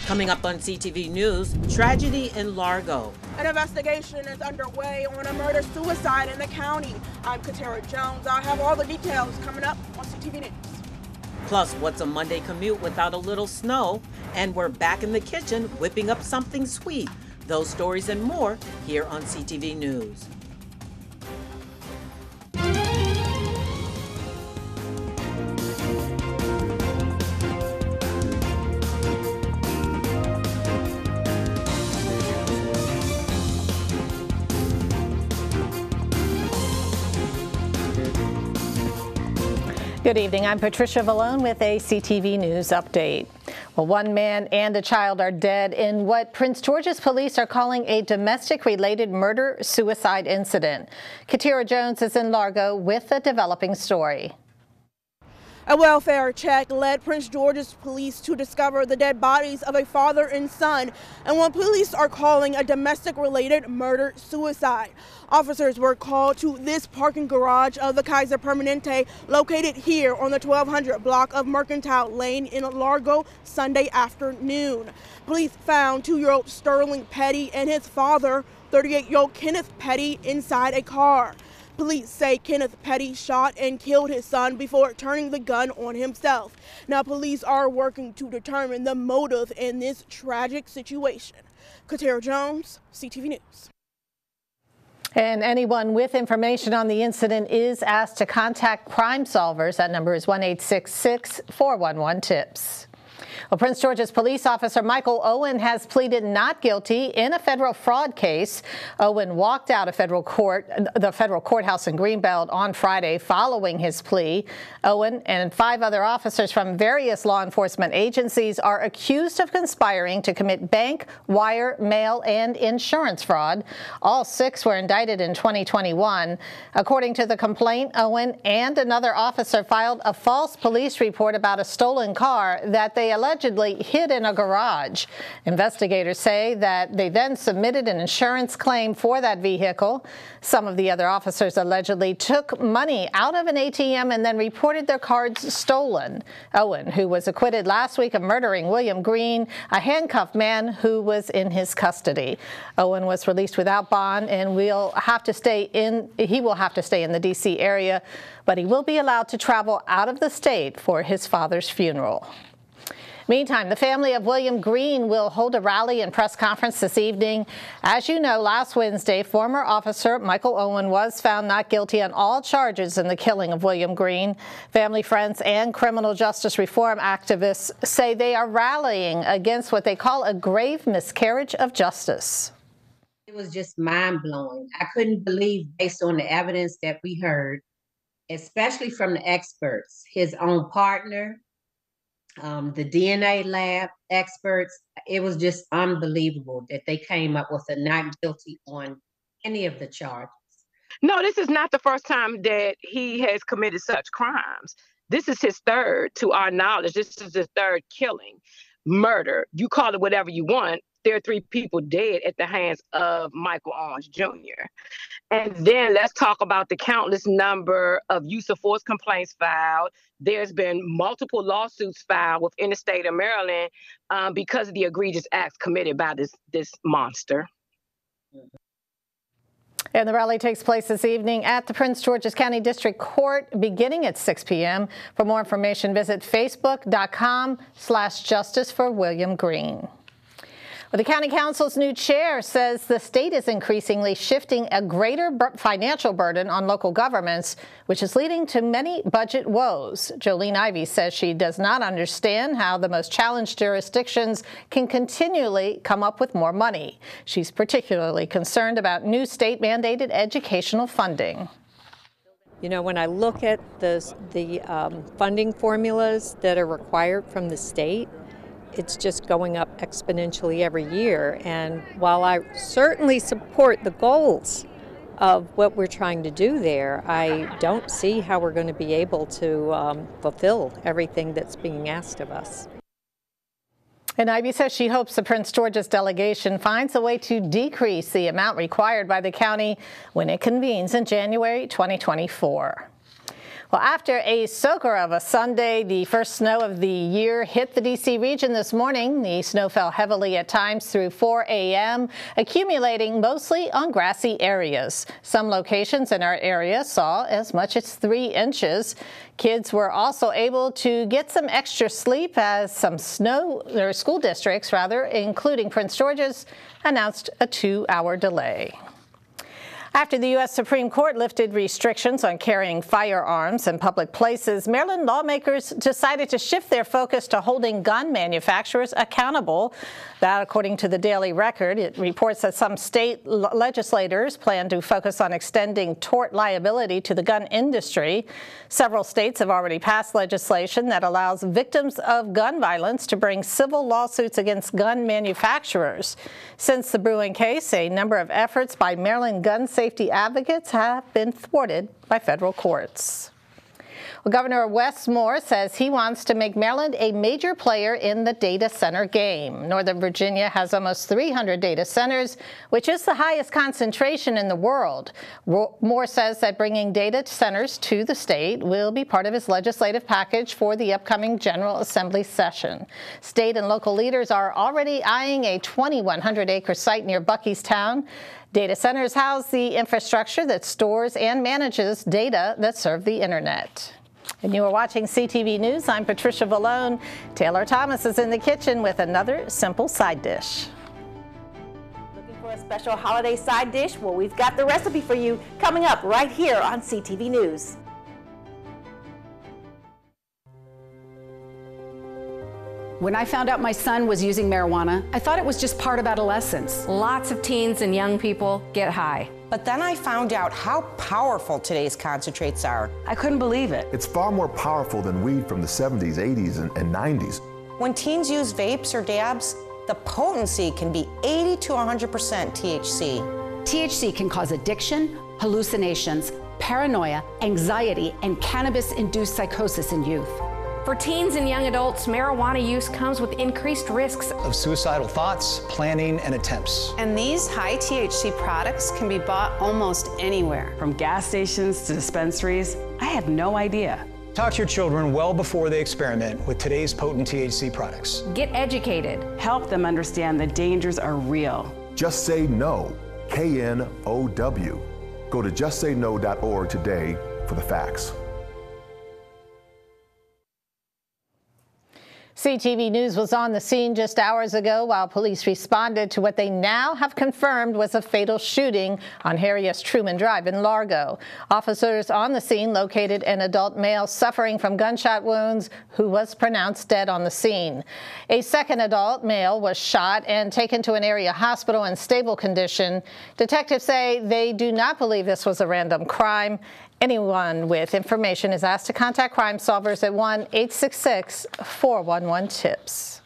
Coming up on CTV News, tragedy in Largo. An investigation is underway on a murder-suicide in the county. I'm Katara Jones. I'll have all the details coming up on CTV News. Plus, what's a Monday commute without a little snow? And we're back in the kitchen whipping up something sweet. Those stories and more here on CTV News. Good evening. I'm Patricia Vallone with a CTV News update. Well, one man and a child are dead in what Prince George's police are calling a domestic-related murder-suicide incident. Katira Jones is in Largo with a developing story. A welfare check led Prince George's police to discover the dead bodies of a father and son, and what police are calling a domestic-related murder-suicide. Officers were called to this parking garage of the Kaiser Permanente, located here on the 1200 block of Mercantile Lane in Largo Sunday afternoon. Police found 2-year-old Sterling Petty and his father, 38-year-old Kenneth Petty, inside a car. Police say Kenneth Petty shot and killed his son before turning the gun on himself. Now, police are working to determine the motive in this tragic situation. Katara Jones, CTV News. And anyone with information on the incident is asked to contact Crime Solvers. That number is 1-866-411-TIPS. Well, Prince George's police officer Michael Owen has pleaded not guilty in a federal fraud case. Owen walked out of the federal courthouse in Greenbelt on Friday following his plea. Owen and 5 other officers from various law enforcement agencies are accused of conspiring to commit bank, wire, mail, and insurance fraud. All 6 were indicted in 2021. According to the complaint, Owen and another officer filed a false police report about a stolen car that they allegedly hid in a garage. Investigators say that they then submitted an insurance claim for that vehicle. Some of the other officers allegedly took money out of an ATM and then reported their cards stolen. Owen, who was acquitted last week of murdering William Green, a handcuffed man who was in his custody. Owen was released without bond and he will have to stay in the D.C. area, but he will be allowed to travel out of the state for his father's funeral. Meantime, the family of William Green will hold a rally and press conference this evening. As you know, last Wednesday, former officer Michael Owen was found not guilty on all charges in the killing of William Green. Family, friends, and criminal justice reform activists say they are rallying against what they call a grave miscarriage of justice. It was just mind-blowing. I couldn't believe, based on the evidence that we heard, especially from the experts, his own partner, the DNA lab experts, it was just unbelievable that they came up with a not guilty on any of the charges. No, this is not the first time that he has committed such crimes. This is his third, to our knowledge. This is his third killing, murder. You call it whatever you want. There are 3 people dead at the hands of Michael Owens Jr. And then let's talk about the countless number of use of force complaints filed. There's been multiple lawsuits filed within the state of Maryland because of the egregious acts committed by this monster. And the rally takes place this evening at the Prince George's County District Court beginning at 6 p.m. For more information, visit facebook.com/justice for William Green. Well, the County Council's new chair says the state is increasingly shifting a greater financial burden on local governments, which is leading to many budget woes. Jolene Ivey says she does not understand how the most challenged jurisdictions can continually come up with more money. She's particularly concerned about new state-mandated educational funding. You know, when I look at the funding formulas that are required from the state, it's just going up exponentially every year. And while I certainly support the goals of what we're trying to do there, I don't see how we're going to be able to fulfill everything that's being asked of us. And Ivey says she hopes the Prince George's delegation finds a way to decrease the amount required by the county when it convenes in January 2024. Well, after a soaker of a Sunday, the first snow of the year hit the D.C. region this morning. The snow fell heavily at times through 4 a.m., accumulating mostly on grassy areas. Some locations in our area saw as much as 3 inches. Kids were also able to get some extra sleep as some school districts, including Prince George's, announced a 2-hour delay. After the U.S. Supreme Court lifted restrictions on carrying firearms in public places, Maryland lawmakers decided to shift their focus to holding gun manufacturers accountable. That, according to the Daily Record, it reports that some state legislators plan to focus on extending tort liability to the gun industry. Several states have already passed legislation that allows victims of gun violence to bring civil lawsuits against gun manufacturers. Since the Bruen case, a number of efforts by Maryland gun safety advocates have been thwarted by federal courts. Well, Governor Wes Moore says he wants to make Maryland a major player in the data center game. Northern Virginia has almost 300 data centers, which is the highest concentration in the world. Moore says that bringing data centers to the state will be part of his legislative package for the upcoming General Assembly session. State and local leaders are already eyeing a 2,100-acre site near Buckystown. Data centers house the infrastructure that stores and manages data that serve the internet. And you are watching CTV News. I'm Patricia Vallone. Taylor Thomas is in the kitchen with another simple side dish. Looking for a special holiday side dish? Well, we've got the recipe for you coming up right here on CTV News. When I found out my son was using marijuana, I thought it was just part of adolescence. Lots of teens and young people get high. But then I found out how powerful today's concentrates are. I couldn't believe it. It's far more powerful than weed from the 70s, 80s, and 90s. When teens use vapes or dabs, the potency can be 80 to 100% THC. THC can cause addiction, hallucinations, paranoia, anxiety, and cannabis-induced psychosis in youth. For teens and young adults, marijuana use comes with increased risks of suicidal thoughts, planning, and attempts. And these high THC products can be bought almost anywhere. From gas stations to dispensaries. I had no idea. Talk to your children well before they experiment with today's potent THC products. Get educated. Help them understand the dangers are real. Just Say No, KNOW. Go to justsayno.org today for the facts. CTV News was on the scene just hours ago while police responded to what they now have confirmed was a fatal shooting on Harry S. Truman Drive in Largo. Officers on the scene located an adult male suffering from gunshot wounds who was pronounced dead on the scene. A second adult male was shot and taken to an area hospital in stable condition. Detectives say they do not believe this was a random crime. Anyone with information is asked to contact Crime Solvers at 1-866-411-TIPS.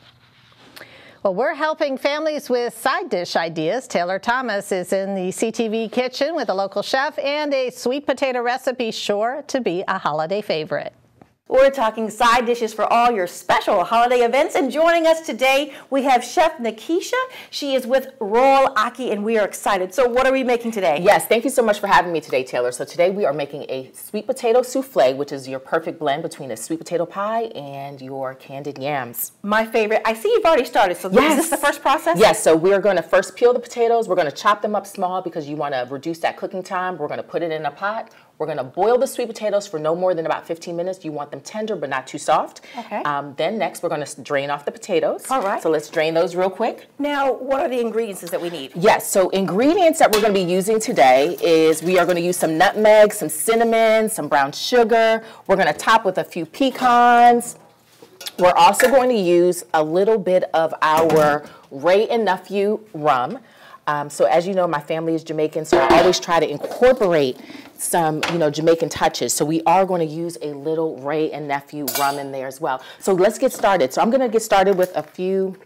Well, we're helping families with side dish ideas. Taylor Thomas is in the CTV kitchen with a local chef and a sweet potato recipe sure to be a holiday favorite. We're talking side dishes for all your special holiday events. And joining us today, we have Chef Nikisha. She is with Royal Aki, and we are excited. So what are we making today? Yes, thank you so much for having me today, Taylor. So today we are making a sweet potato souffle, which is your perfect blend between a sweet potato pie and your candied yams. My favorite. I see you've already started. So yes. Is this the first process? Yes, so we're going to first peel the potatoes. We're going to chop them up small because you want to reduce that cooking time. We're going to put it in a pot. We're going to boil the sweet potatoes for no more than about 15 minutes. You want them tender but not too soft. Okay. Then next we're going to drain off the potatoes. All right. So let's drain those real quick. Now, what are the ingredients that we need? Yes, so ingredients that we're going to be using today is we are going to use some nutmeg, some cinnamon, some brown sugar. We're going to top with a few pecans. We're also going to use a little bit of our Wray and Nephew rum. So as you know, my family is Jamaican, so I always try to incorporate some, Jamaican touches. So we are going to use a little Wray and Nephew rum in there as well. So let's get started. So I'm going to get started with a few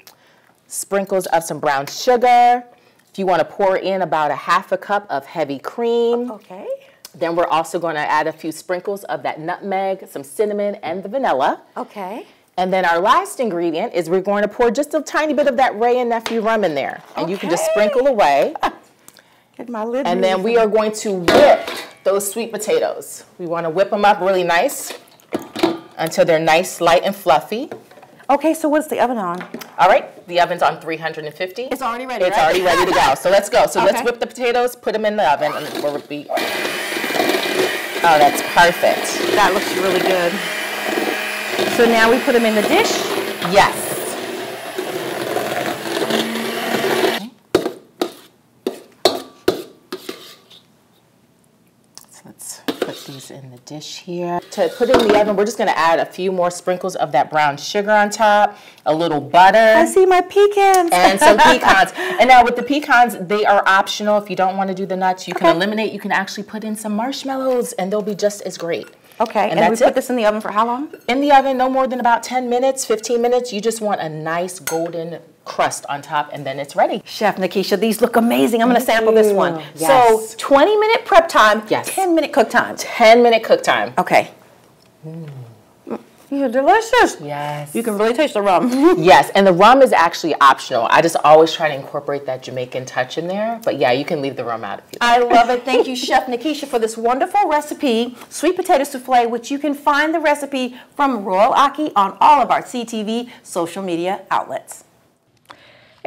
sprinkles of some brown sugar. If you want to pour in about a half a cup of heavy cream. Okay. Then we're also going to add a few sprinkles of that nutmeg, some cinnamon, and the vanilla. Okay. And then our last ingredient is we're going to pour just a tiny bit of that Wray and Nephew rum in there. And you can just sprinkle away. Get my lid and then we are going to whip those sweet potatoes. We want to whip them up really nice until they're nice, light, and fluffy. Okay, so what's the oven on? All right, the oven's on 350. It's already ready, It's right? already ready to go. So let's go. So Okay. let's whip the potatoes, put them in the oven, and we'll be. Oh, that's perfect. That looks really good. So now we put them in the dish? Yes. Let's put these in the dish here. To put in the oven, we're just going to add a few more sprinkles of that brown sugar on top, a little butter. I see my pecans. And some pecans. And now with the pecans, they are optional. If you don't want to do the nuts, you can eliminate. You can actually put in some marshmallows, and they'll be just as great. Okay, and we put this in the oven for how long? In the oven, no more than about 10 minutes, 15 minutes. You just want a nice golden crust on top, and then it's ready. Chef Nikisha, these look amazing. I'm going to sample this one. Yes. So 20-minute prep time, yes. 10-minute cook time. 10-minute cook time. Okay. You're delicious. Yes. You can really taste the rum. Yes, and the rum is actually optional. I just always try to incorporate that Jamaican touch in there. But yeah, you can leave the rum out if you like. I love it. Thank you, Chef Nikisha, for this wonderful recipe, sweet potato souffle, which you can find the recipe from Royal Aki on all of our CTV social media outlets.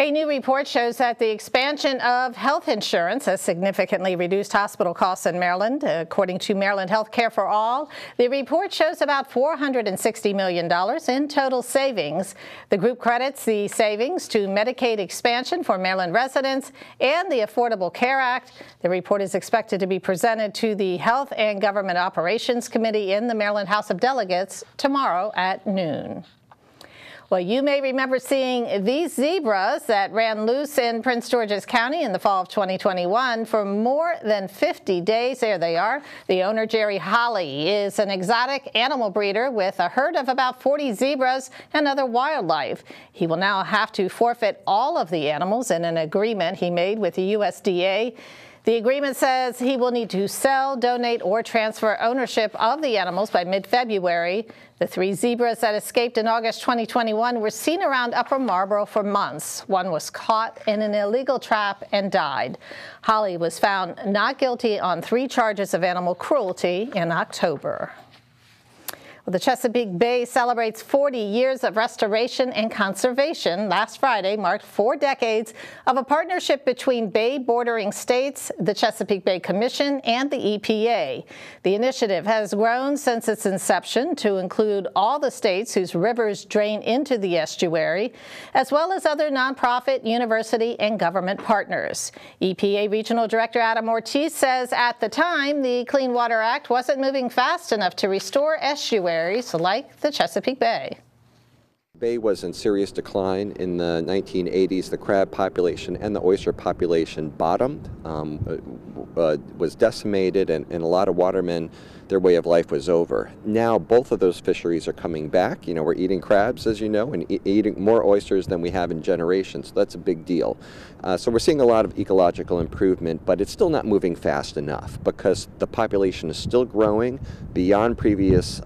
A new report shows that the expansion of health insurance has significantly reduced hospital costs in Maryland. According to Maryland Health Care for All, the report shows about $460 million in total savings. The group credits the savings to Medicaid expansion for Maryland residents and the Affordable Care Act. The report is expected to be presented to the Health and Government Operations Committee in the Maryland House of Delegates tomorrow at noon. Well, you may remember seeing these zebras that ran loose in Prince George's County in the fall of 2021 for more than 50 days. There they are. The owner, Jerry Holly, is an exotic animal breeder with a herd of about 40 zebras and other wildlife. He will now have to forfeit all of the animals in an agreement he made with the USDA. The agreement says he will need to sell, donate, or transfer ownership of the animals by mid-February. The 3 zebras that escaped in August 2021 were seen around Upper Marlboro for months. One was caught in an illegal trap and died. Holly was found not guilty on 3 charges of animal cruelty in October. Well, the Chesapeake Bay celebrates 40 years of restoration and conservation. Last Friday marked 4 decades of a partnership between bay bordering states, the Chesapeake Bay Commission, and the EPA. The initiative has grown since its inception to include all the states whose rivers drain into the estuary, as well as other nonprofit, university, and government partners. EPA Regional Director Adam Ortiz says at the time, the Clean Water Act wasn't moving fast enough to restore estuaries like the Chesapeake Bay. The bay was in serious decline in the 1980s. The crab population and the oyster population bottomed, was decimated, and a lot of watermen, their way of life was over. Now both of those fisheries are coming back. You know, we're eating crabs, as you know, and eating more oysters than we have in generations. So that's a big deal. So we're seeing a lot of ecological improvement, but it's still not moving fast enough because the population is still growing beyond previous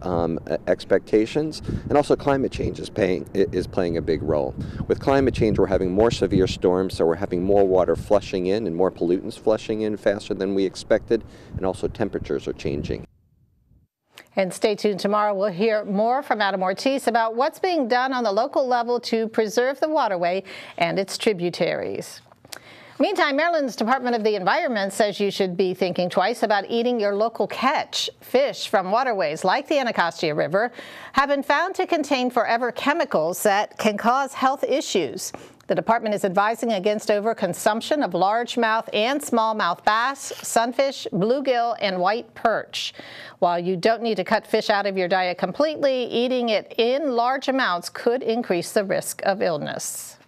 expectations, and also climate change is playing a big role. With climate change, we're having more severe storms, so we're having more water flushing in and more pollutants flushing in faster than we expected, and also temperatures are changing. And stay tuned tomorrow. We'll hear more from Adam Ortiz about what's being done on the local level to preserve the waterway and its tributaries. Meantime, Maryland's Department of the Environment says you should be thinking twice about eating your local catch. Fish from waterways like the Anacostia River have been found to contain forever chemicals that can cause health issues. The department is advising against overconsumption of largemouth and smallmouth bass, sunfish, bluegill, and white perch. While you don't need to cut fish out of your diet completely, eating it in large amounts could increase the risk of illness.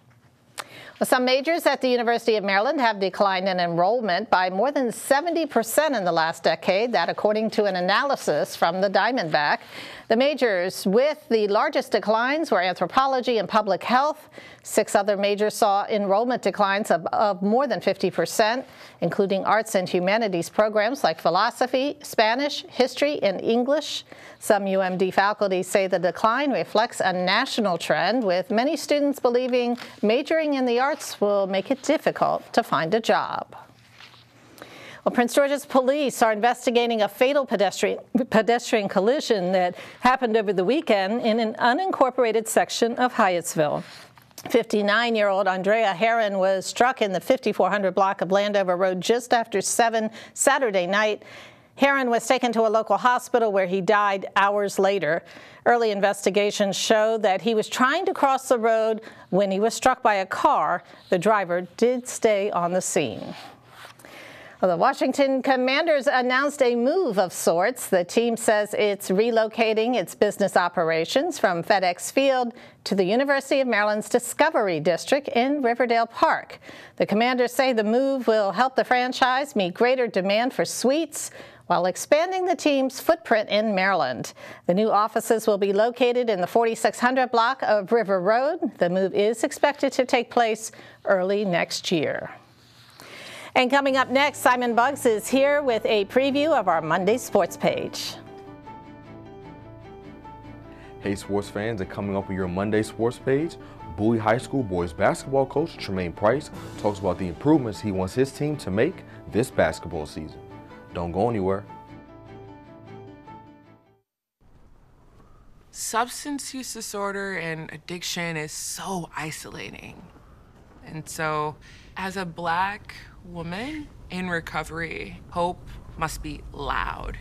Well, some majors at the University of Maryland have declined in enrollment by more than 70% in the last decade, that according to an analysis from the Diamondback. The majors with the largest declines were anthropology and public health. 6 other majors saw enrollment declines of more than 50%, including arts and humanities programs like philosophy, Spanish, history, and English. Some UMD faculty say the decline reflects a national trend, with many students believing majoring in the arts will make it difficult to find a job. Well, Prince George's police are investigating a fatal pedestrian collision that happened over the weekend in an unincorporated section of Hyattsville. 59-year-old Andrea Heron was struck in the 5400 block of Landover Road just after 7 Saturday night. Heron was taken to a local hospital where he died hours later. Early investigations show that he was trying to cross the road when he was struck by a car. The driver did stay on the scene. Well, the Washington Commanders announced a move of sorts. The team says it's relocating its business operations from FedEx Field to the University of Maryland's Discovery District in Riverdale Park. The Commanders say the move will help the franchise meet greater demand for suites while expanding the team's footprint in Maryland. The new offices will be located in the 4600 block of River Road. The move is expected to take place early next year. And coming up next, Simon Buggs is here with a preview of our Monday sports page. Hey sports fans, and coming up on your Monday sports page, Bowie High School boys basketball coach Tremaine Price talks about the improvements he wants his team to make this basketball season. Don't go anywhere. Substance use disorder and addiction is so isolating. And so, as a Black woman in recovery, hope must be loud.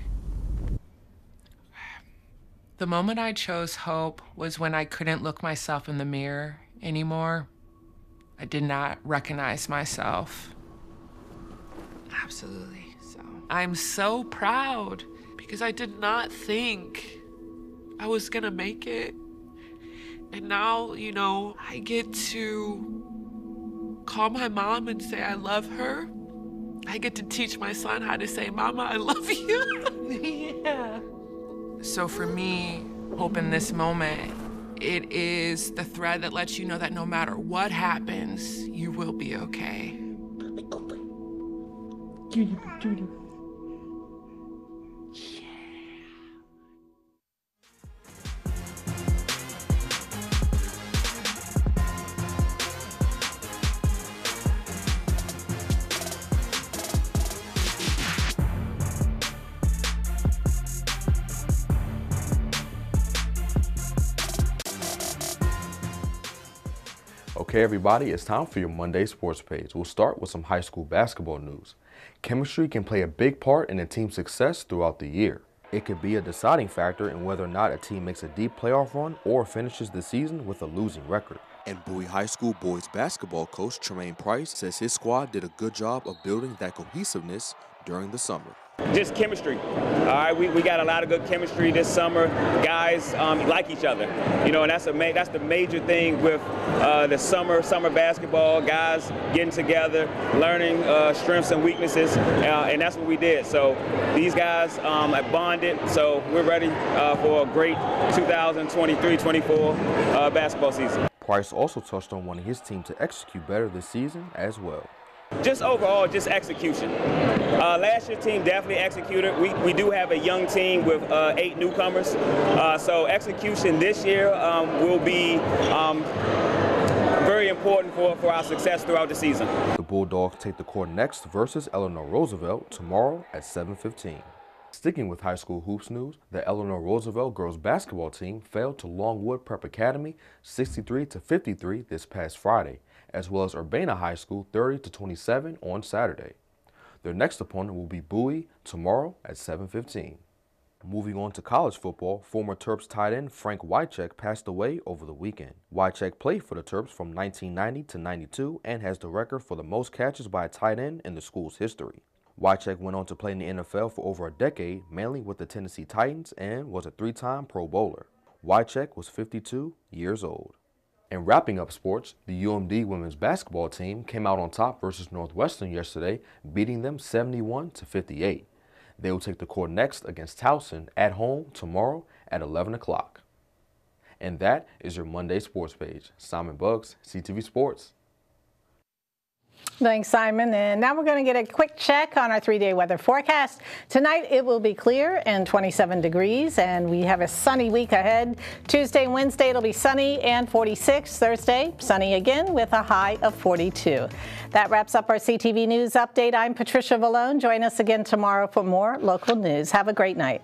The moment I chose hope was when I couldn't look myself in the mirror anymore. I did not recognize myself. Absolutely. So I'm so proud because I did not think I was gonna make it. And now, you know, I get to call my mom and say I love her. I get to teach my son how to say, Mama, I love you. Yeah. So for me, hope in this moment, it is the thread that lets you know that no matter what happens, you will be okay. Judy. Okay everybody, it's time for your Monday sports page. We'll start with some high school basketball news. Chemistry can play a big part in a team's success throughout the year. It could be a deciding factor in whether or not a team makes a deep playoff run or finishes the season with a losing record. And Bowie High School boys basketball coach Tremaine Price says his squad did a good job of building that cohesiveness during the summer. Just chemistry. All right, we got a lot of good chemistry this summer. Guys like each other, you know, and that's the major thing with the summer basketball. Guys getting together, learning strengths and weaknesses, and that's what we did. So these guys have bonded, so we're ready for a great 2023-24 basketball season. Price also touched on wanting his team to execute better this season as well. Just overall, just execution. Last year's team definitely executed. We do have a young team with 8 newcomers. So execution this year will be very important for our success throughout the season. The Bulldogs take the court next versus Eleanor Roosevelt tomorrow at 7:15. Sticking with high school hoops news, the Eleanor Roosevelt girls basketball team fell to Longwood Prep Academy 63-53 this past Friday, as well as Urbana High School 30-27 on Saturday. Their next opponent will be Bowie tomorrow at 7:15. Moving on to college football, former Terps tight end Frank Wycheck passed away over the weekend. Wycheck played for the Terps from 1990 to 92 and has the record for the most catches by a tight end in the school's history. Wycheck went on to play in the NFL for over a decade, mainly with the Tennessee Titans, and was a 3-time Pro Bowler. Wycheck was 52 years old. And wrapping up sports, the UMD women's basketball team came out on top versus Northwestern yesterday, beating them 71-58. They will take the court next against Towson at home tomorrow at 11 o'clock. And that is your Monday sports page. Simon Buggs, CTV Sports. Thanks, Simon. And now we're going to get a quick check on our 3-day weather forecast. Tonight it will be clear and 27 degrees, and we have a sunny week ahead. Tuesday and Wednesday it'll be sunny and 46. Thursday, sunny again with a high of 42. That wraps up our CTV News Update. I'm Patricia Vallone. Join us again tomorrow for more local news. Have a great night.